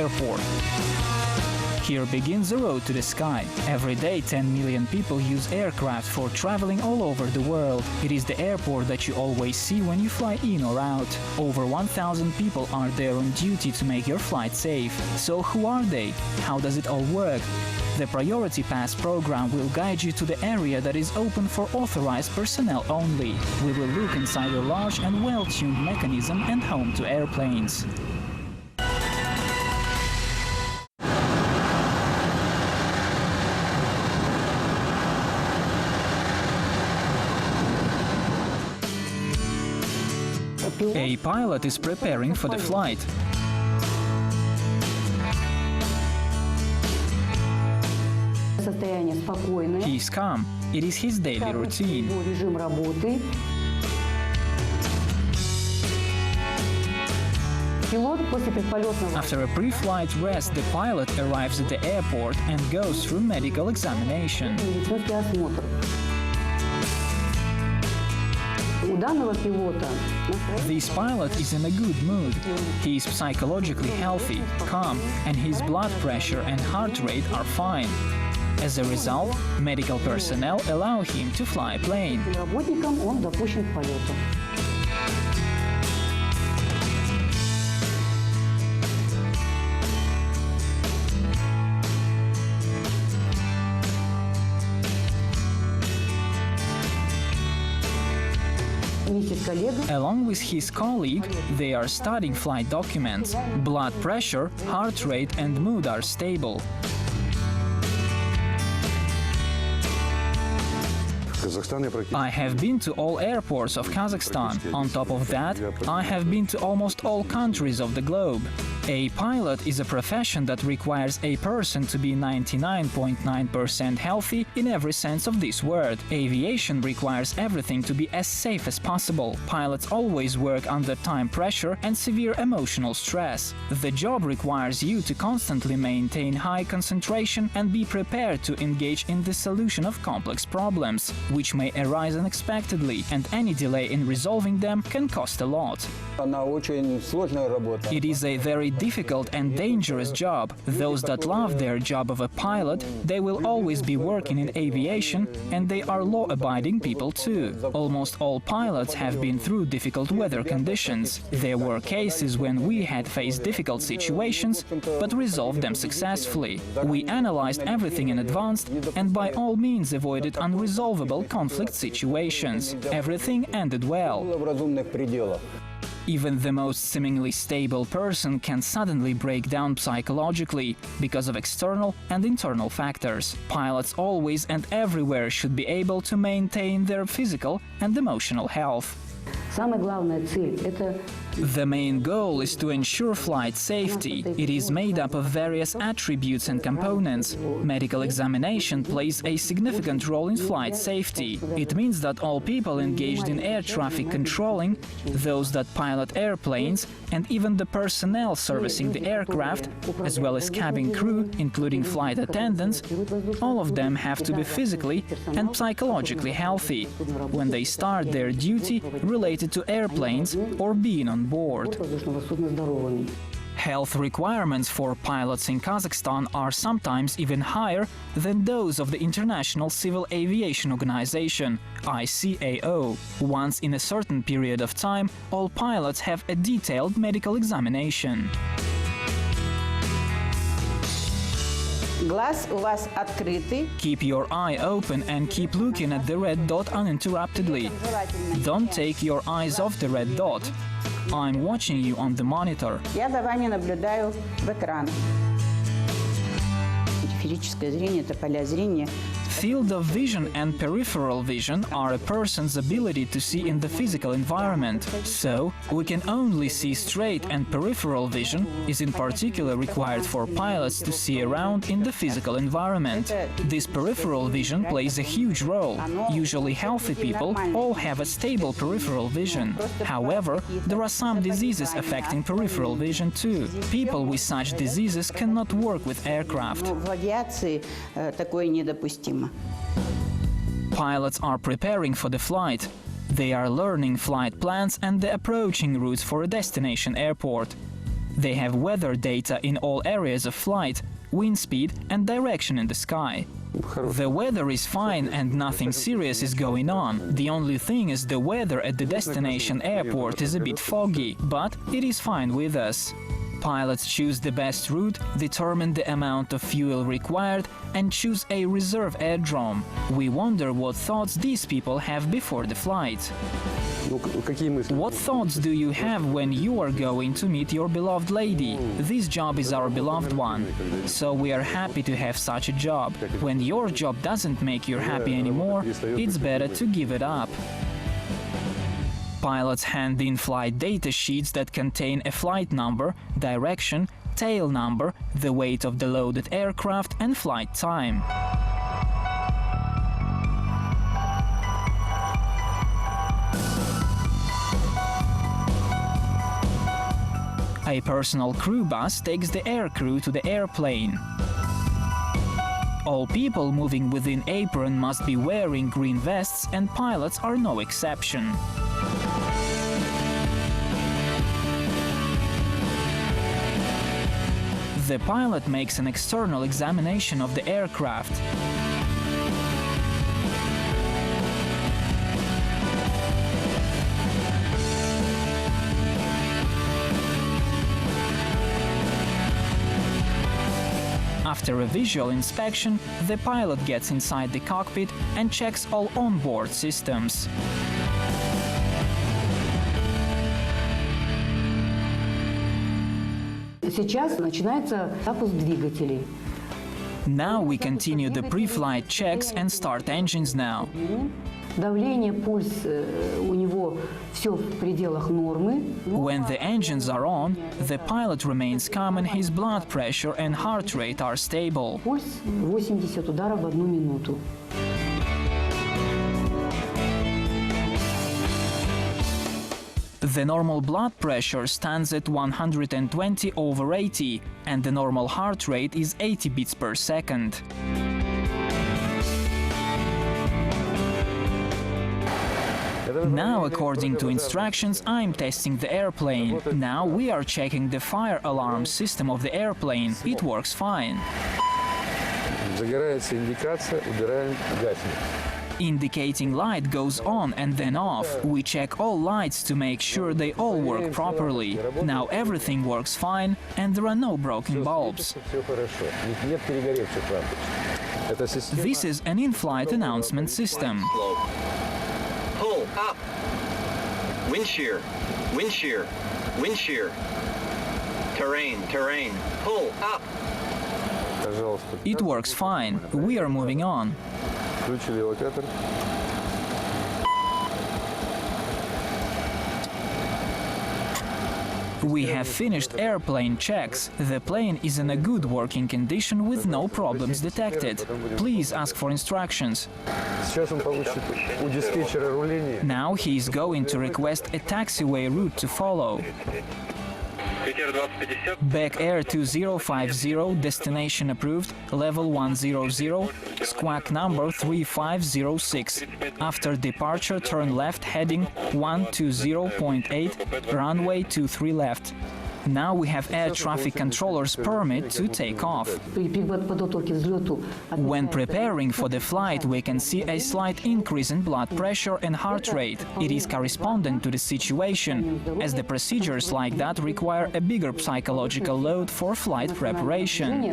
airport. Here begins the road to the sky. Every day 10 million people use aircraft for traveling all over the world. It is the airport that you always see when you fly in or out. Over 1,000 people are there on duty to make your flight safe. So who are they? How does it all work? The Priority Pass program will guide you to the area that is open for authorized personnel only. We will look inside a large and well-tuned mechanism and home to airplanes. A pilot is preparing for the flight. He is calm. It is his daily routine. After a pre-flight rest, the pilot arrives at the airport and goes through medical examination. This pilot is in a good mood. He is psychologically healthy, calm, and his blood pressure and heart rate are fine. As a result, medical personnel allow him to fly a plane. Along with his colleague, they are studying flight documents. Blood pressure, heart rate and mood are stable. I have been to all airports of Kazakhstan. On top of that, I have been to almost all countries of the globe. A pilot is a profession that requires a person to be 99.9% healthy in every sense of this word. Aviation requires everything to be as safe as possible. Pilots always work under time pressure and severe emotional stress. The job requires you to constantly maintain high concentration and be prepared to engage in the solution of complex problems, which may arise unexpectedly, and any delay in resolving them can cost a lot. It is a very difficult and dangerous job. Those that love their job of a pilot, they will always be working in aviation, and they are law-abiding people too. Almost all pilots have been through difficult weather conditions. There were cases when we had faced difficult situations, but resolved them successfully. We analyzed everything in advance and by all means avoided unresolvable conflict situations. Everything ended well. Even the most seemingly stable person can suddenly break down psychologically because of external and internal factors. Pilots always and everywhere should be able to maintain their physical and emotional health. The main goal is to ensure flight safety. It is made up of various attributes and components. Medical examination plays a significant role in flight safety. It means that all people engaged in air traffic controlling, those that pilot airplanes, and even the personnel servicing the aircraft, as well as cabin crew, including flight attendants, all of them have to be physically and psychologically healthy when they start their duty related to airplanes or being on board. Health requirements for pilots in Kazakhstan are sometimes even higher than those of the International Civil Aviation Organization, ICAO. Once in a certain period of time, all pilots have a detailed medical examination. Keep your eye open and keep looking at the red dot uninterruptedly. Don't take your eyes off the red dot. I'm watching you on the monitor. Field of vision and peripheral vision are a person's ability to see in the physical environment. So, we can only see straight, and peripheral vision is in particular required for pilots to see around in the physical environment. This peripheral vision plays a huge role. Usually healthy people all have a stable peripheral vision. However, there are some diseases affecting peripheral vision too. People with such diseases cannot work with aircraft. Pilots are preparing for the flight. They are learning flight plans and the approaching routes for a destination airport. They have weather data in all areas of flight, wind speed and direction in the sky. The weather is fine and nothing serious is going on. The only thing is the weather at the destination airport is a bit foggy, but it is fine with us. Pilots choose the best route, determine the amount of fuel required and choose a reserve airdrome. We wonder what thoughts these people have before the flight. What thoughts do you have when you are going to meet your beloved lady? This job is our beloved one, so we are happy to have such a job. When your job doesn't make you happy anymore, it's better to give it up. Pilots hand in flight data sheets that contain a flight number, direction, tail number, the weight of the loaded aircraft and flight time. A personal crew bus takes the aircrew to the airplane. All people moving within apron must be wearing green vests and pilots are no exception. The pilot makes an external examination of the aircraft. After a visual inspection, the pilot gets inside the cockpit and checks all onboard systems. Now we continue the pre-flight checks and start engines now. When the engines are on, the pilot remains calm and his blood pressure and heart rate are stable. The normal blood pressure stands at 120/80 and the normal heart rate is 80 beats per second. Now, according to instructions, I'm testing the airplane. Now we are checking the fire alarm system of the airplane. It works fine. Indicating light goes on and then off. We check all lights to make sure they all work properly. Now everything works fine and there are no broken bulbs. This is an in-flight announcement system. Pull up. Wind shear. Wind shear. Wind shear. Terrain. Terrain. Pull up. It works fine. We are moving on. We have finished airplane checks. The plane is in a good working condition with no problems detected. Please ask for instructions. Now he is going to request a taxiway route to follow. Back Air 2050, destination approved, level 100, squawk number 3506. After departure, turn left heading 120.8, runway 23 left. Now we have air traffic controller's permit to take off. When preparing for the flight, we can see a slight increase in blood pressure and heart rate. It is correspondent to the situation, as the procedures like that require a bigger psychological load for flight preparation.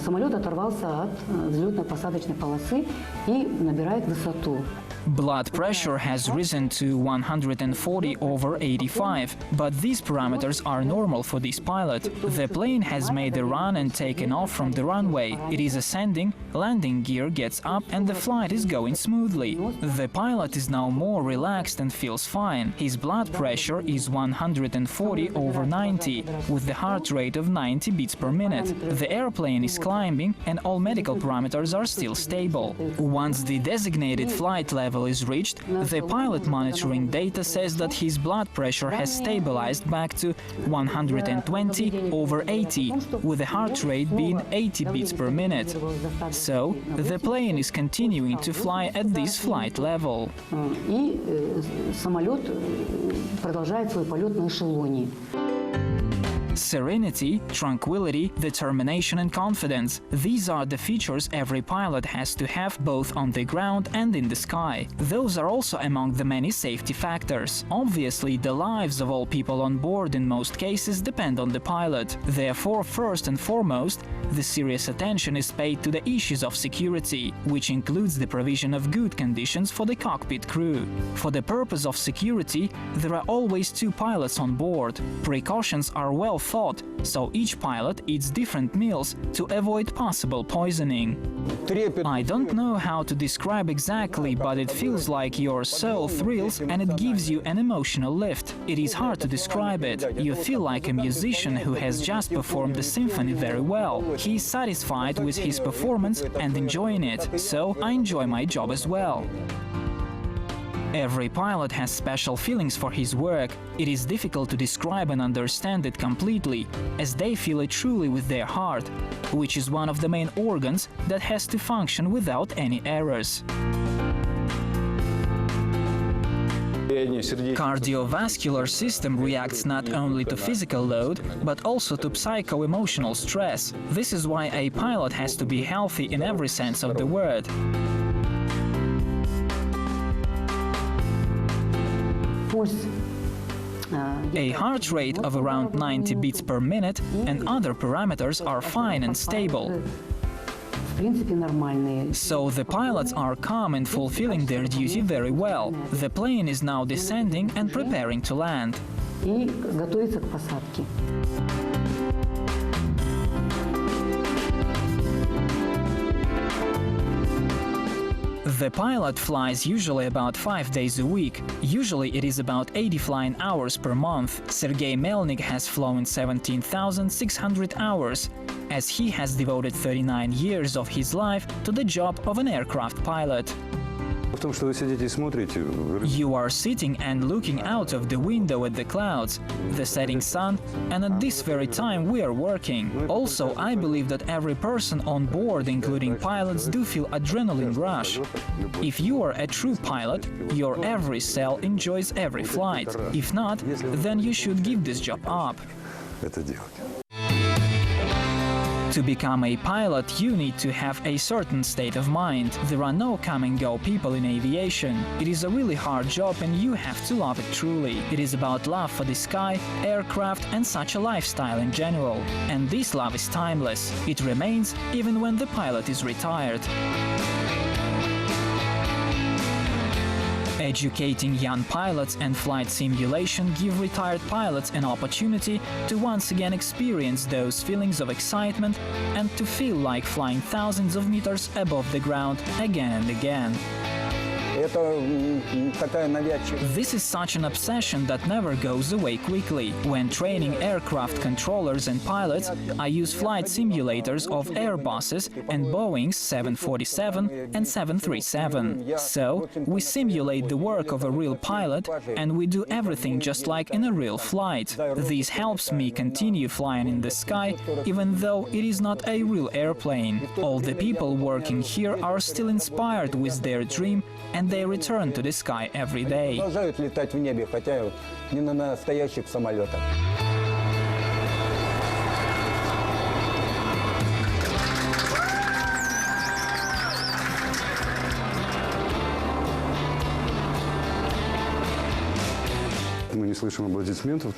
Самолет оторвался от взлетно-посадочной полосы и набирает высоту. Blood pressure has risen to 140/85, but these parameters are normal for this pilot. The plane has made a run and taken off from the runway. It is ascending, landing gear gets up and the flight is going smoothly. The pilot is now more relaxed and feels fine. His blood pressure is 140/90, with the heart rate of 90 beats per minute. The airplane is climbing and all medical parameters are still stable. Once the designated flight level level is reached, the pilot monitoring data says that his blood pressure has stabilized back to 120/80, with the heart rate being 80 beats per minute. So, the plane is continuing to fly at this flight level. И самолет продолжает свой полет на эшелоне. Serenity, tranquility, determination and confidence. These are the features every pilot has to have both on the ground and in the sky. Those are also among the many safety factors. Obviously, the lives of all people on board in most cases depend on the pilot. Therefore, first and foremost, the serious attention is paid to the issues of security, which includes the provision of good conditions for the cockpit crew. For the purpose of security, there are always two pilots on board. Precautions are well thought, so each pilot eats different meals to avoid possible poisoning. I don't know how to describe exactly, but it feels like your soul thrills and it gives you an emotional lift. It is hard to describe it. You feel like a musician who has just performed the symphony very well. He is satisfied with his performance and enjoying it, so I enjoy my job as well. Every pilot has special feelings for his work. It is difficult to describe and understand it completely, as they feel it truly with their heart, which is one of the main organs that has to function without any errors. Cardiovascular system reacts not only to physical load, but also to psycho-emotional stress. This is why a pilot has to be healthy in every sense of the word. A heart rate of around 90 beats per minute and other parameters are fine and stable. So the pilots are calm and fulfilling their duty very well. The plane is now descending and preparing to land. The pilot flies usually about 5 days a week. Usually it is about 80 flying hours per month. Sergei Melnik has flown 17,600 hours, as he has devoted 39 years of his life to the job of an aircraft pilot. You are sitting and looking out of the window at the clouds, the setting sun, and at this very time we are working. Also, I believe that every person on board, including pilots, do feel adrenaline rush. If you are a true pilot, your every cell enjoys every flight. If not, then you should give this job up. To become a pilot, you need to have a certain state of mind. There are no come-and-go people in aviation. It is a really hard job and you have to love it truly. It is about love for the sky, aircraft and such a lifestyle in general. And this love is timeless. It remains even when the pilot is retired. Educating young pilots and flight simulation give retired pilots an opportunity to once again experience those feelings of excitement and to feel like flying thousands of meters above the ground again and again. This is such an obsession that never goes away quickly. When training aircraft controllers and pilots, I use flight simulators of Airbuses and Boeing's 747 and 737. So, we simulate the work of a real pilot and we do everything just like in a real flight. This helps me continue flying in the sky, even though it is not a real airplane. All the people working here are still inspired with their dream and they return to the sky every day.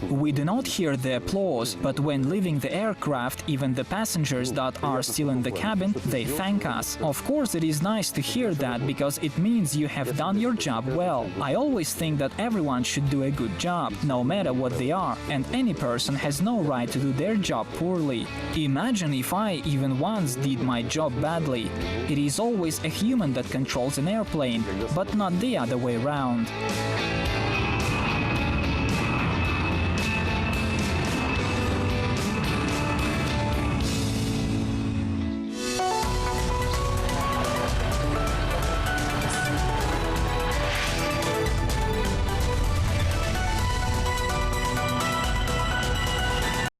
We do not hear the applause, but when leaving the aircraft, even the passengers that are still in the cabin, they thank us. Of course, it is nice to hear that because it means you have done your job well. I always think that everyone should do a good job, no matter what they are, and any person has no right to do their job poorly. Imagine if I even once did my job badly. It is always a human that controls an airplane, but not the other way around.